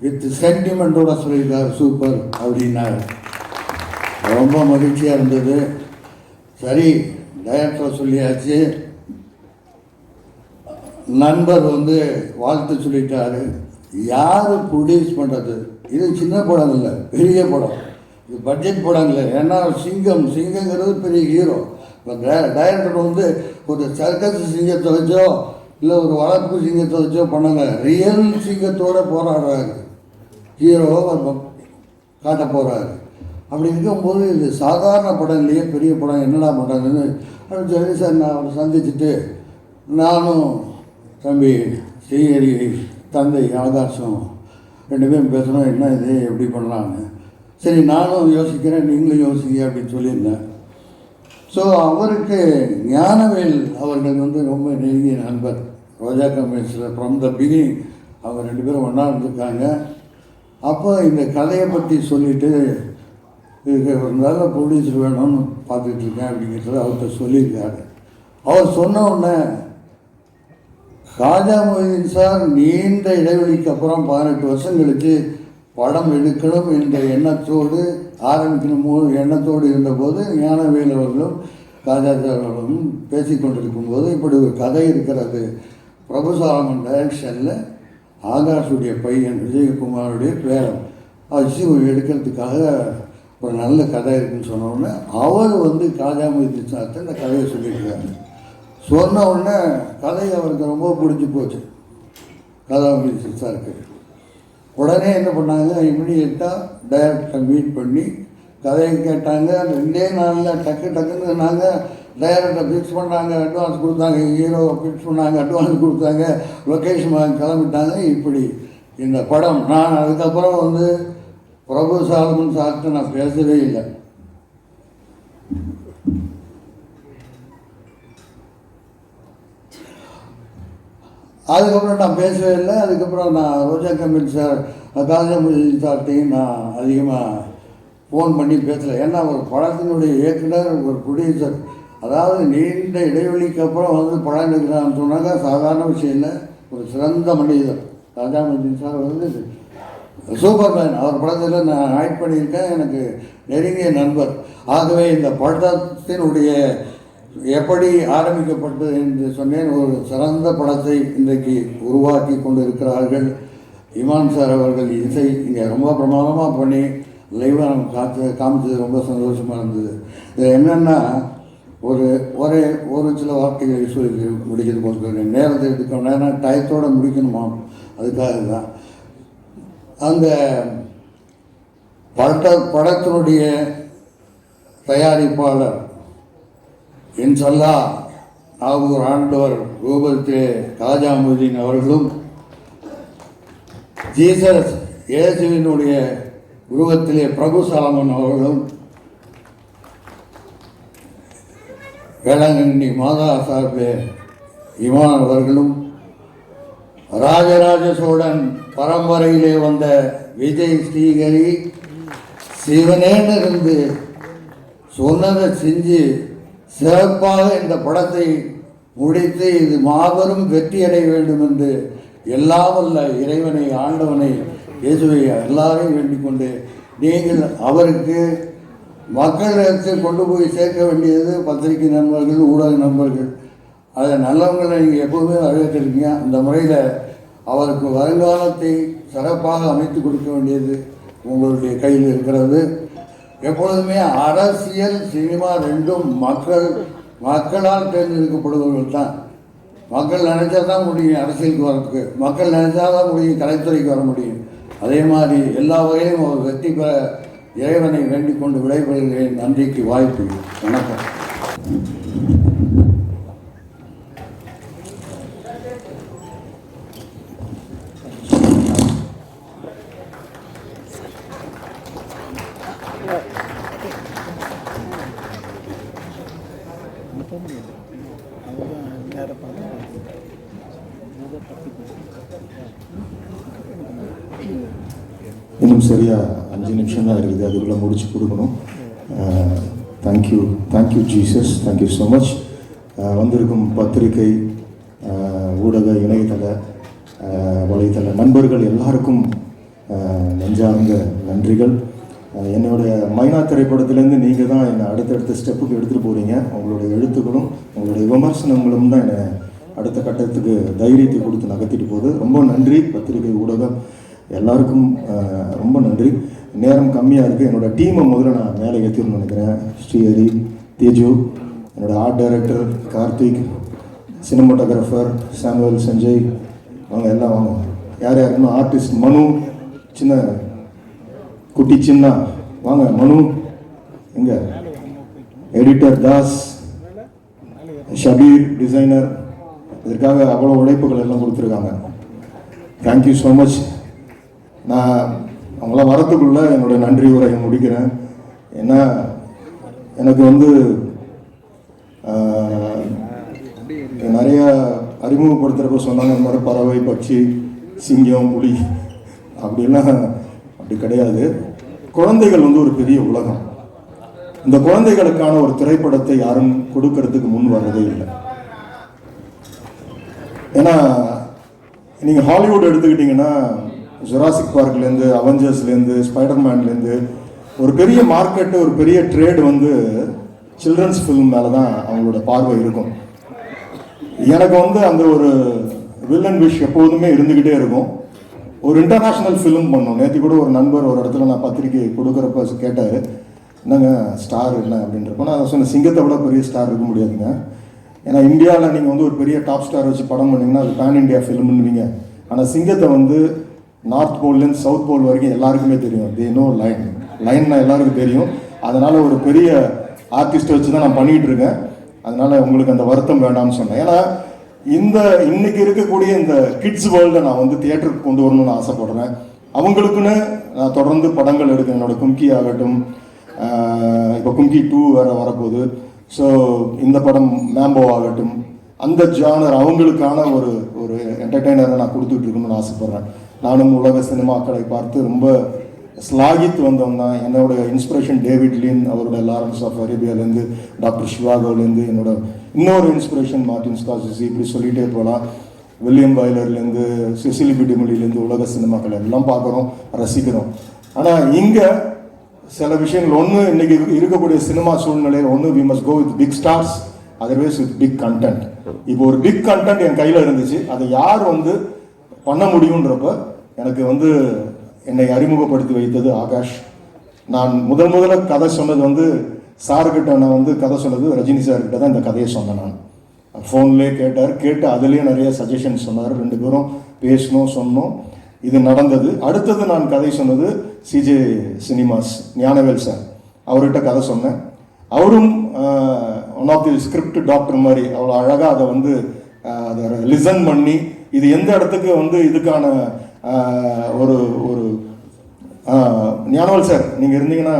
with சென்டிமெண்ட்டோட சொல்லியிருக்கார், சூப்பர் அப்படின்னாரு. ரொம்ப மகிழ்ச்சியாக இருந்தது. சரி, டைரக்டர் சொல்லியாச்சு, நண்பர் வந்து வாழ்த்து சொல்லிட்டாரு. யார் ப்ரொடியூஸ் பண்ணுறது? இது சின்ன படம் இல்லை, பெரிய படம். இது பட்ஜெட் படம் இல்லை. ஏன்னா சிங்கங்கிறது பெரிய ஹீரோ. இப்போ டைரக்டர் வந்து ஒரு சர்க்கஸ் சிங்கத்தை வச்சோ இல்லை ஒரு வளர்ப்பு சிங்கத்தை வச்சோ பண்ணலை. ரியல் சிங்கத்தோடு போராடுறாரு ஹீரோ, காட்ட போகிறாரு. அப்படி இருக்கும்போது இது சாதாரண படம் இல்லையே, பெரிய படம், என்னடா பண்ணுறாங்கன்னு அப்படின்னு சொல்லி சார் நான் அவரை சந்திச்சுட்டு நானும் தம்பி ஸ்ரீஹரி தந்தை ஆகாஷம் 2 பேரும் பேசுகிறோம், என்ன இது எப்படி பண்ணலான்னு. சரி நானும் யோசிக்கிறேன், நீங்களும் யோசிங்க அப்படின்னு சொல்லியிருந்தேன். ஸோ அவருக்கு ஞானவேல் அவர்கள் வந்து ரொம்ப நெருங்கிய நண்பர். ரோஜா கம்பெனிஸில் ஃப்ரம் த பிகினிங் அவங்க 2 பேரும் ஒன்றா இருந்திருக்காங்க. அப்போ இந்த கதையை பற்றி சொல்லிவிட்டு இதுக்கு ஒரு நல்ல ப்ரொடியூசர் வேணும்னு பார்த்துட்டு இருக்கேன் அப்படிங்கிறத அவர்கிட்ட சொல்லியிருக்காரு. அவர் சொன்ன உடனே காஜா மொய்தீன் சார் நீண்ட இடைவெளிக்கு அப்புறம் 18 வருஷம் கழித்து படம் எடுக்கணும் என்ற எண்ணத்தோடு எண்ணத்தோடு இருந்தபோது ஞானவேல் அவர்களும் காஜா சார் அவர்களும் பேசி கொண்டிருக்கும்போது இப்படி ஒரு கதை இருக்கிறது, பிரபுசாலமன் டைரக்ஷனில் ஆகாஷுடைய பையன் விஜயகுமாருடைய பேரன் வச்சு எடுக்கிறதுக்காக ஒரு நல்ல கதை இருக்குன்னு சொன்ன உடனே அவர் வந்து காஜா மொய்தீன் சார்கிட்ட இந்த கதையை சொல்லியிருக்காரு. சொன்ன உடனே கதை அவருக்கு ரொம்ப பிடிச்சி போச்சு காஜா மொய்தீன் சாருக்கு. உடனே என்ன பண்ணாங்க, இமிடியேட்டாக டைரக்டரை மீட் பண்ணி கதையை கேட்டாங்க. 2 நாளில் டக்குன்னு நாங்கள் டைரக்டரை ஃபிக்ஸ் பண்ணாங்க, அட்வான்ஸ் கொடுத்தாங்க, ஹீரோவை ஃபிக்ஸ் பண்ணாங்க, அட்வான்ஸ் கொடுத்தாங்க, லொக்கேஷன் கிளம்பிட்டாங்க. இப்படி இந்த படம் நான் அதுக்கப்புறம் வந்து பிரபு சாலமன் சார்கிட்ட நான் பேசவே இல்லை. அதுக்கப்புறம் நான் பேசவே இல்லை. அதுக்கப்புறம் நான் ரோஜா கம்பெனி சார் காஜா மொய்தீன் சார்கிட்டையும் நான் அதிகமாக ஃபோன் பண்ணி பேசலை. ஏன்னா ஒரு படத்தினுடைய இயக்குனர், ஒரு ப்ரொடியூசர், அதாவது நீண்ட இடைவெளிக்கு அப்புறம் வந்து படம் எடுக்கிறான்னு சொன்னாங்க சாதாரண விஷயம் இல்லை. ஒரு சிறந்த மனிதர் காஜா மொய்தீன் சார் வந்து சூப்பர்மேன் அவர் படத்தில் நான் ஆக்ட் பண்ணியிருக்கேன், எனக்கு நெருங்கிய நண்பர். ஆகவே இந்த படத்தினுடைய எப்படி ஆரம்பிக்கப்பட்டது என்று சொன்னேன். ஒரு சிறந்த படத்தை இன்றைக்கு உருவாக்கி கொண்டு இருக்கிறார்கள். இமான் சார் அவர்கள் இசை இங்கே ரொம்ப பிரமாதமாக பண்ணி லைவாக நமக்கு காமிச்சது ரொம்ப சந்தோஷமாக இருந்தது. இது என்னென்னா ஒரு சில வார்த்தைகளை சொல்லி முடிக்கிறது போல நேரத்தை எடுக்கணும், நேரம் டயத்தோடு முடிக்கணுமா, அதுக்காக தான். அந்த படத்தினுடைய தயாரிப்பாளர் இன்ஷல்லா நாகூர் ஆண்டவர் ரூபத்திலே காஜா மொய்தீன் அவர்களும் ஜீசஸ் இயேசுவினுடைய உருவத்திலே பிரபு சாலமன் அவர்களும் வேளாங்கண்ணி மாதா சார்பிலே இமான் அவர்களும் ராஜராஜ சோழன் பரம்பரையிலே வந்த விஜய் ஸ்ரீஹரி சிவனேன்னு இருந்து சொன்னதை செஞ்சு சிறப்பாக இந்த படத்தை முடித்து இது மாபெரும் வெற்றியடைய வேண்டும் என்று எல்லாம் வல்ல இறைவனை, ஆண்டவனை, இயேசுவை எல்லாரையும் வேண்டிக் கொண்டு நீங்கள் அவருக்கு மக்களிடத்தில் கொண்டு போய் சேர்க்க வேண்டியது பத்திரிகை நண்பர்கள், ஊடக நண்பர்கள், அதை நல்லவங்களை நீங்கள் எப்போதுமே வரவேற்றிருக்கீங்க. அந்த முறையில் அவருக்கு வருங்காலத்தை சிறப்பாக அமைத்து கொடுக்க வேண்டியது உங்களுடைய கையில் இருக்கிறது. எப்பொழுதுமே அரசியல், சினிமா ரெண்டும் மக்களால் தேர்ந்தெடுக்கப்படுபவர்கள் தான். மக்கள் நினைச்சா தான் முடியும் அரசியலுக்கு வரத்துக்கு, மக்கள் நினைச்சா தான் முடியும் கலைத்துறைக்கு வர முடியும். அதே மாதிரி எல்லா வகையிலும் ஒரு வெற்றி பெற இறைவனை வேண்டிக் கொண்டு விடைபெறுகிறேன். நன்றிக்கு வாய்ப்பு. வணக்கம். இன்னும் சரியாக 5 நிமிஷம் தான் இருக்குது, அதுக்குள்ளே முடிச்சு கொடுக்கணும். Thank you Jesus, thank you so much. வந்திருக்கும் பத்திரிகை, ஊடக, இணையதள, வலைத்தள நண்பர்கள் எல்லாருக்கும் நெஞ்சார்ந்த நன்றிகள். என்னுடைய மைனா திரைப்படத்திலேருந்து நீங்கள் தான் என்னை அடுத்தடுத்த ஸ்டெப்புக்கு எடுத்துகிட்டு போகிறீங்க. உங்களுடைய எழுத்துக்களும் உங்களுடைய விமர்சனங்களும் தான் என்னை அடுத்த கட்டத்துக்கு தைரியத்தை கொடுத்து நகர்த்திட்டு போகுது. ரொம்ப நன்றி பத்திரிகை, ஊடகம் எல்லாருக்கும் ரொம்ப நன்றி. நேரம் கம்மியாக இருக்குது. என்னோடய டீமை முதல்ல நான் மேலே ஏற்றிடணும்னு நினைக்கிறேன். ஸ்ரீஹரி, தேஜு, என்னோடய art director Karthik, cinematographer Samuel, Sanjay, அவங்க எல்லாம் வாங்க. யார் யாருன்னு ஆர்டிஸ்ட் மனு, சின்ன குட்டி சின்ன வாங்க. மனு எங்கே? எடிட்டர் தாஸ், ஷபீர் டிசைனர், இதற்காக அவ்வளோ உழைப்புகள் எல்லாம் கொடுத்துருக்காங்க. Thank you so much. நான் அவங்களாம் வரத்துக்குள்ளே என்னோடய நன்றி உரையை முடிக்கிறேன். ஏன்னா எனக்கு வந்து நிறைய அறிமுகப்படுத்துகிறப்ப சொன்னாங்க இந்த மாதிரி பறவை, பட்சி, சிங்கம், புலி அப்படிலாம் அப்படி கிடையாது. குழந்தைகள் வந்து ஒரு பெரிய உலகம். இந்த குழந்தைகளுக்கான ஒரு திரைப்படத்தை யாரும் கொடுக்கறதுக்கு முன் வர்றதே இல்லை. ஏன்னா நீங்கள் ஹாலிவுட் எடுத்துக்கிட்டிங்கன்னா ஜுராசிக் பார்க்லேருந்து, அவெஞ்சர்ஸ்லேருந்து, ஸ்பைடர்மேன்லேருந்து ஒரு பெரிய மார்க்கெட்டு, ஒரு பெரிய ட்ரேடு வந்து சில்ட்ரன்ஸ் ஃபிலிம் மேலே தான் அவங்களோட பார்வை இருக்கும். எனக்கு வந்து அந்த ஒரு வில்லன் விஷ் எப்போதுமே இருந்துக்கிட்டே இருக்கும். ஒரு இன்டர்நேஷ்னல் ஃபிலிம் பண்ணோம். நேற்று கூட ஒரு நண்பர் ஒரு இடத்துல நான் பத்திரிக்கை கொடுக்குறப்ப கேட்டார், என்னங்க ஸ்டார் இல்லை அப்படின்றப்ப நான் சொன்னேன், சிங்கத்தை விட பெரிய ஸ்டார் இருக்க முடியாதுங்க. ஏன்னா இந்தியாவில் நீங்கள் வந்து ஒரு பெரிய டாப் ஸ்டார் வச்சு படம் பண்ணிங்கன்னா அது பேன் இண்டியா ஃபிலிம்னுவீங்க. ஆனால் சிங்கத்தை வந்து நார்த் போல்லேருந்து சவுத் போல் வரைக்கும் எல்லாருக்குமே தெரியும். தே நோ லைன்னா எல்லாருக்கும் தெரியும். அதனால் ஒரு பெரிய ஆர்டிஸ்ட்டை வச்சு தான் நான் பண்ணிகிட்டு இருக்கேன். அதனால் உங்களுக்கு அந்த வருத்தம் வேண்டாம்னு சொன்னேன். ஏன்னா இன்னைக்கு இருக்கக்கூடிய இந்த கிட்ஸ் வேர்ல்டை நான் வந்து தியேட்டருக்கு கொண்டு வரணும்னு ஆசைப்படுறேன். அவங்களுக்குன்னு நான் தொடர்ந்து படங்கள் எடுக்கேன். என்னோடய கும்கி ஆகட்டும், இப்போ கும்கி 2 வேறு வரப்போகுது. ஸோ இந்த படம் மேம்போ ஆகட்டும், அந்த ஜானர் அவங்களுக்கான ஒரு என்டர்டெய்னரை நான் கொடுத்துட்ருக்கணும்னு ஆசைப்பட்றேன். நானும் உலக சினிமாக்களை பார்த்து ரொம்ப ஸ்லாகித்து வந்தவன் தான். என்னோட இன்ஸ்பிரேஷன் டேவிட் லீன், அவரோட லாரன்ஸ் ஆஃப் அரேபியாலேருந்து, டாக்டர் ஷிவாகோலேருந்து, என்னோட இன்னொரு இன்ஸ்பிரேஷன் மார்டின் ஸ்கார்சிசி, இப்படி சொல்லிகிட்டே போகலாம். வில்லியம் பாய்லர்லேருந்து, செசிலி பி டிமிலிலேருந்து உலக சினிமாக்கள் எல்லாம் பார்க்குறோம், ரசிக்கிறோம். ஆனால் இங்கே சில விஷயங்கள் ஒன்று இன்றைக்கி இருக்கக்கூடிய சினிமா சூழ்நிலையில் ஒன்று we must go with big stars, otherwise with big content. இப்போ ஒரு பிக் கண்டென்ட் என் கையில் இருந்துச்சு, அதை யார் வந்து பண்ண முடியுன்றப்ப எனக்கு வந்து என்னை அறிமுகப்படுத்தி வைத்தது ஆகாஷ். நான் முதல்ல கதை சொன்னது வந்து சார்கிட்ட, நான் வந்து கதை சொன்னது ரஜினி சார்கிட்ட தான் இந்த கதையை சொன்னேன். நான் ஃபோன்லேயே கேட்டு அதுலேயே நிறைய சஜஷன்ஸ் சொன்னார். 2 பேரும் பேசணும், சொன்னோம், இது நடந்தது. அடுத்தது நான் கதை சொன்னது சிஜே சினிமாஸ் ஞானவேல் சார், அவர்கிட்ட கதை சொன்னேன். அவரும் one of the script doctor மாதிரி அவ்வளோ அழகாக அதை வந்து அதை லிசன் பண்ணி இது எந்த இடத்துக்கு வந்து இதுக்கான ஒரு ஒரு ஞானவேல் சார் நீங்கள் இருந்தீங்கன்னா,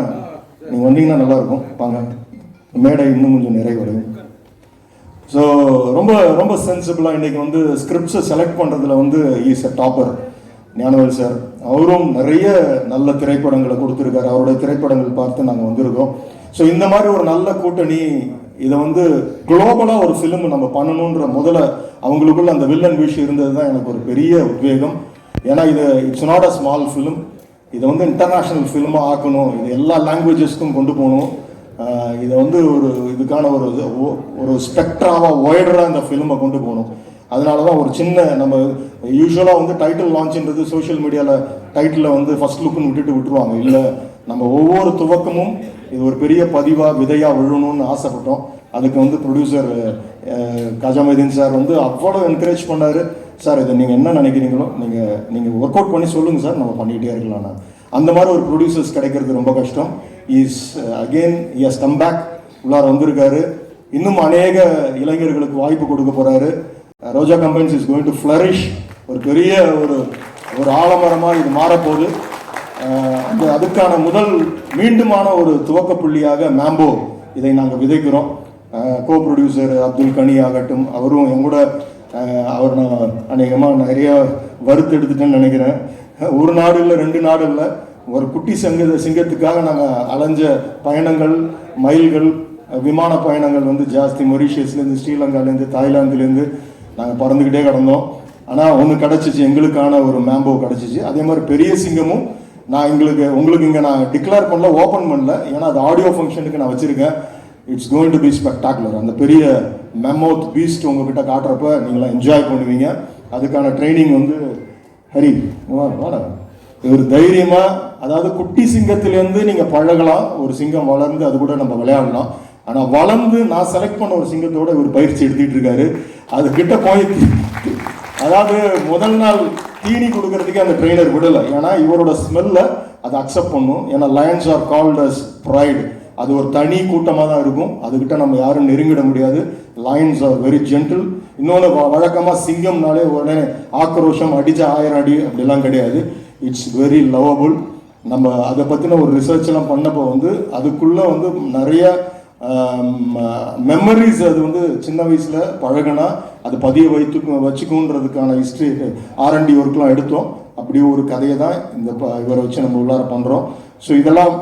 நீங்கள் வந்தீங்கன்னா நல்லாயிருக்கும். வாங்க, மேடை இன்னும் கொஞ்சம் நிறைவடையும். ஸோ ரொம்ப ரொம்ப சென்சிபிளாக இன்றைக்கி வந்து ஸ்கிரிப்ட்ஸை செலக்ட் பண்ணுறதுல வந்து is a topper Gnanavel sir. அவரும் நிறைய நல்ல திரைப்படங்களை கொடுத்துருக்காரு. அவருடைய திரைப்படங்கள் பார்த்து நாங்கள் வந்திருக்கோம். ஸோ இந்த மாதிரி ஒரு நல்ல கூட்டணி, இதை வந்து குளோபலாக ஒரு ஃபிலிம் நம்ம பண்ணணுன்ற முதல்ல அவங்களுக்குள்ள அந்த வில்லன் விஷ் இருந்தது தான் எனக்கு ஒரு பெரிய உத்வேகம். ஏன்னா it's not a small film. இதை வந்து இன்டர்நேஷ்னல் ஃபிலிமாக ஆக்கணும், இது எல்லா லாங்குவேஜஸ்க்கும் கொண்டு போகணும். இதை வந்து இதுக்கான ஒரு ஸ்பெக்ட்ராவாக ஒய்டராக இந்த ஃபிலிமை கொண்டு போகணும். அதனால தான் ஒரு சின்ன, நம்ம யூஸ்வலாக வந்து டைட்டில் லான்ச்ன்றது சோஷியல் மீடியாவில் டைட்டிலில் வந்து ஃபர்ஸ்ட் லுக்குன்னு விட்டுருவாங்க. இல்லை, நம்ம ஒவ்வொரு துவக்கமும் இது ஒரு பெரிய பதிவாக விதையாக விழணும்னு ஆசைப்பட்டோம். அதுக்கு வந்து ப்ரொடியூசர் கஜாமைதீன் சார் வந்து அவ்வளோ என்கரேஜ் பண்ணார். சார் இதை நீங்கள் என்ன நினைக்கிறீங்களோ நீங்கள் ஒர்க் அவுட் பண்ணி சொல்லுங்கள் சார், நம்ம பண்ணிகிட்டே இருக்கலாம்ண்ணா. அந்த மாதிரி ஒரு ப்ரொடியூசர்ஸ் கிடைக்கிறது ரொம்ப கஷ்டம். இஸ் கம் பேக், உள்ளார வந்திருக்காரு. இன்னும் அநேக இளைஞர்களுக்கு வாய்ப்பு கொடுக்க போகிறாரு. Roja combines is going to flourish. ஒரு பெரிய ஒரு ஆலமரமாக இது மாறப்போகுது. அதுக்கான மீண்டுமான ஒரு துவக்க புள்ளியாக மேம்போ இதை நாங்கள் விதைக்கிறோம். கோ ப்ரொடியூசர் அப்துல் கனி ஆகட்டும், அவரும் எங்கூட அவர் நான் அநேகமாக நிறைய வறுத்து எடுத்துட்டேன்னு நினைக்கிறேன். ஒரு நாடு இல்லை, 2 நாடு இல்லை, ஒரு குட்டி சிங்கத்துக்காக நாங்கள் அலைஞ்ச பயணங்கள், மைல்கள், விமான பயணங்கள் வந்து ஜாஸ்தி. மொரீஷியஸ்லேருந்து, ஸ்ரீலங்காலேருந்து, தாய்லாந்துலேருந்து நாங்கள் பறந்துக்கிட்டே கிடந்தோம். ஆனால் ஒன்று கிடச்சிச்சு, எங்களுக்கான ஒரு மேம்போ கிடச்சிச்சு. அதே மாதிரி பெரிய சிங்கமும் நான் உங்களுக்கு இங்கே நான் டிக்ளேர் பண்ணல, ஓப்பன் பண்ணல, ஏன்னா அது ஆடியோ ஃபங்க்ஷனுக்கு நான் வச்சுருக்கேன். It's going to be spectacular. அந்த பெரிய மெமோத் பீஸ்ட் உங்ககிட்ட காட்டுறப்ப நீங்களாம் என்ஜாய் பண்ணுவீங்க. அதுக்கான ட்ரைனிங் வந்து ஹரி வாடா, இவர் தைரியமாக அதாவது குட்டி சிங்கத்திலேருந்து நீங்கள் பழகலாம், ஒரு சிங்கம் வளர்ந்து அது கூட நம்ம விளையாடலாம். ஆனால் வளர்ந்து நான் செலக்ட் பண்ண ஒரு சிங்கத்தோட இவர் பயிற்சி எடுத்துக்கிட்டு இருக்காரு. அது கிட்ட போய் அதாவது முதல் நாள் தீனி கொடுக்கறதுக்கு அந்த ட்ரெயினர் விடலை. ஏன்னா இவரோட ஸ்மெல்ல அதை அக்செப்ட் பண்ணும். ஏன்னா lions are called as pride. அது ஒரு தனி கூட்டமாக தான் இருக்கும். அதுக்கிட்ட நம்ம யாரும் நெருங்கிட முடியாது. Lions are very gentle. இன்னொன்று வழக்கமாக சிங்கம்னாலே உடனே ஆக்ரோஷம், அடிச்சா 1000 அடி அப்படிலாம் கிடையாது. It's very lovable. நம்ம அதை பற்றின ஒரு ரிசர்ச்லாம் பண்ணப்போ வந்து அதுக்குள்ளே வந்து நிறைய மெமரிஸ், அது வந்து சின்ன வயசில் பழகினா அது பதிய வச்சுக்குன்றதுக்கான ஹிஸ்ட்ரி R&D ஒர்க்லாம் எடுத்தோம். அப்படி ஒரு கதையை தான் இந்த இவரை வச்சு நம்ம உள்ளார பண்ணுறோம். ஸோ இதெல்லாம்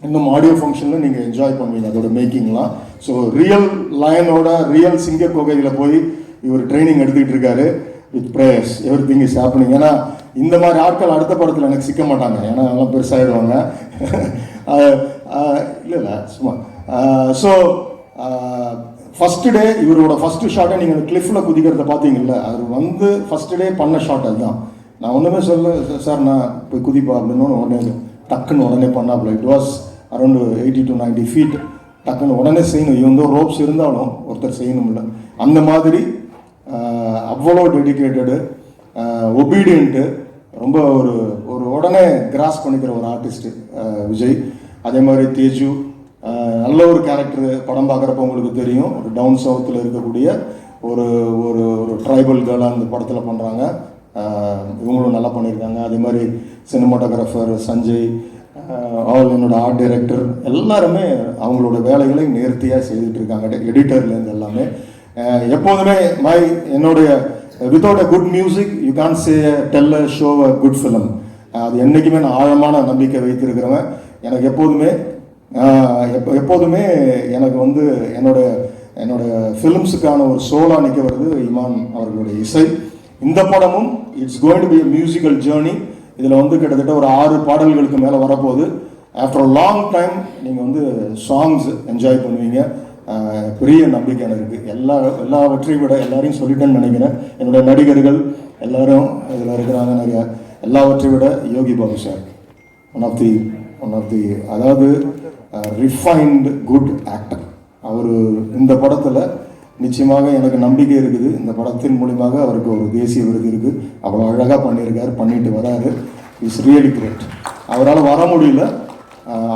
இன்னும் ஆடியோ ஃபங்க்ஷனில் நீங்கள் என்ஜாய் பண்ணுவீங்க அதோட மேக்கிங்லாம். ஸோ ரியல் லயனோட ரியல் சிங்க கோகையில் போய் இவர் ட்ரைனிங் எடுத்துக்கிட்டு இருக்காரு. With prayers every thing is happening. ஏன்னா இந்த மாதிரி ஆட்கள் அடுத்த படத்தில் எனக்கு சிக்க மாட்டாங்க. ஏன்னா அதெல்லாம் பெருசாகிடுவாங்க. இல்லை சும்மா. ஸோ ஃபஸ்ட்டு டே இவரோட ஃபஸ்ட்டு ஷாட்டை நீங்கள் கிளிஃபில் குதிக்கிறத பார்த்தீங்கல்ல, அது வந்து ஃபஸ்ட்டு டே பண்ண ஷாட் அதுதான். நான் ஒன்றுமே சொல்ல, சார் நான் போய் குதிப்பா அப்படின்னு உடனே டக்குன்னு உடனே பண்ணாப்புல. It was around 80 to 90 feet. டக்குன்னு உடனே செய்யணும். இவங்க ரோப்ஸ் இருந்தாலும் ஒருத்தர் செய்யணும்ல. அந்த மாதிரி அவ்வளோ டெடிக்கேட்டடு, ஒபீடியன்ட்டு, ரொம்ப ஒரு ஒரு உடனே கிராஸ் பண்ணிக்கிற ஒரு ஆர்டிஸ்ட்டு விஜய். அதே மாதிரி தேஜு நல்ல ஒரு கேரக்டர். படம் பார்க்குறப்ப உங்களுக்கு தெரியும், ஒரு டவுன் சவுத்தில் இருக்கக்கூடிய ஒரு ஒரு ஒரு ட்ரைபல் கேர்ளாக அந்த படத்தில் பண்ணுறாங்க. இவங்களும் நல்லா பண்ணியிருக்காங்க. அதே மாதிரி சினிமாட்டோகிராஃபர் சஞ்சய், ஆல் என்னோட ஆர்ட் டைரக்டர் எல்லாருமே அவங்களோட வேலைகளை நேர்த்தியாக செய்துட்டு இருக்காங்க. எடிட்டர்லேருந்து எல்லாமே எப்போதுமே என்னுடைய without a good music you can't say tell a show a good film. அது என்றைக்குமே நான் ஆழமான நம்பிக்கை வைத்திருக்கிறவன். எனக்கு எப்போதுமே எனக்கு வந்து என்னோட ஃபிலிம்ஸுக்கான ஒரு சோலாக நிற்க வருது இமான் அவர்களுடைய இசை. இந்த படமும் it's going to be a musical journey. இதில் வந்து கிட்டத்தட்ட ஒரு 6 பாடல்களுக்கு மேலே வரப்போகுது. ஆஃப்டர் அ லாங் டைம் நீங்கள் வந்து சாங்ஸ் என்ஜாய் பண்ணுவீங்க. பெரிய நம்பிக்கை எனக்கு இருக்குது. எல்லாவற்றையும் விட எல்லாரையும் சொல்லிட்டேன்னு நினைக்கிறேன். என்னோட நடிகர்கள் எல்லாரும் இதில் இருக்கிறாங்க நிறையா. எல்லாவற்றையும் விட Yogi Babu sir one of the அதாவது ரிஃபைன்டு குட் ஆக்டர். அவர் இந்த படத்தில் நிச்சயமாக எனக்கு நம்பிக்கை இருக்குது. இந்த படத்தின் மூலியமாக அவருக்கு ஒரு தேசிய விருது இருக்குது. அவ்வளோ அழகாக பண்ணியிருக்காரு, பண்ணிட்டு வராரு. It's really great. அவரால் வர முடியல.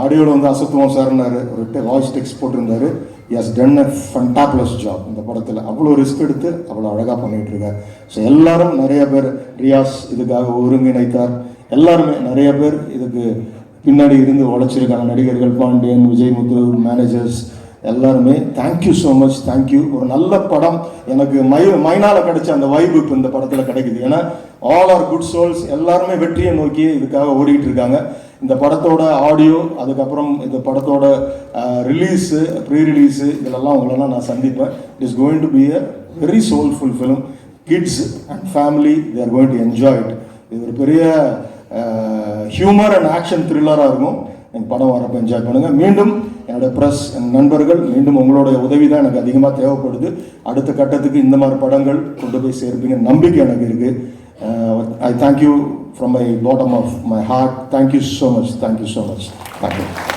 ஆடியோவில் வந்து அசத்துவம் சார்னாரு, ஒரு வாய்ஸ் டெக்ஸ்ட் போட்டிருந்தாரு. he has done a fantabulous job இந்த படத்தில். அவ்வளோ ரிஸ்க் எடுத்து அவ்வளோ அழகாக பண்ணிகிட்டு இருக்கார். ஸோ எல்லாரும் நிறைய பேர், ரியாஸ் இதுக்காக ஒருங்கிணைத்தார். எல்லாருமே நிறைய பேர் இதுக்கு பின்னாடி இருந்து உழைச்சிருக்காங்க. நடிகர்கள் பாண்டியன், விஜய் முத்து, மேனேஜர்ஸ் எல்லாருமே தேங்க்யூ ஸோ மச். தேங்க்யூ. ஒரு நல்ல படம் எனக்கு மைனாவில் கிடைச்ச அந்த வைப்பு இப்போ இந்த படத்தில் கிடைக்குது. ஏன்னா ஆல் ஆர் குட் சோல்ஸ். எல்லாருமே வெற்றியை நோக்கி இதுக்காக ஓடிக்கிட்டு இருக்காங்க. இந்த படத்தோட ஆடியோ, அதுக்கப்புறம் இந்த படத்தோட ரிலீஸு, ப்ரீ ரிலீஸு, இதிலெல்லாம் உங்களெல்லாம் நான் சந்திப்பேன். It is going to be a very soulful film. Kids and family they are going to enjoy it. இது ஒரு பெரிய ஹியூமர் அண்ட் ஆக்ஷன் த்ரில்லராக இருக்கும். எங்கள் படம் வரப்போ என்ஜாய் பண்ணுங்கள். மீண்டும் என்னோடய ப்ரெஸ், என் நண்பர்கள், மீண்டும் உங்களுடைய உதவி தான் எனக்கு அதிகமாக தேவைப்படுது. அடுத்த கட்டத்துக்கு இந்த மாதிரி படங்கள் கொண்டு போய் சேர்ப்பீங்க நம்பிக்கை எனக்கு இருக்குது. I thank you from my bottom of my heart. Thank you so much. Thank you so much. Thank you.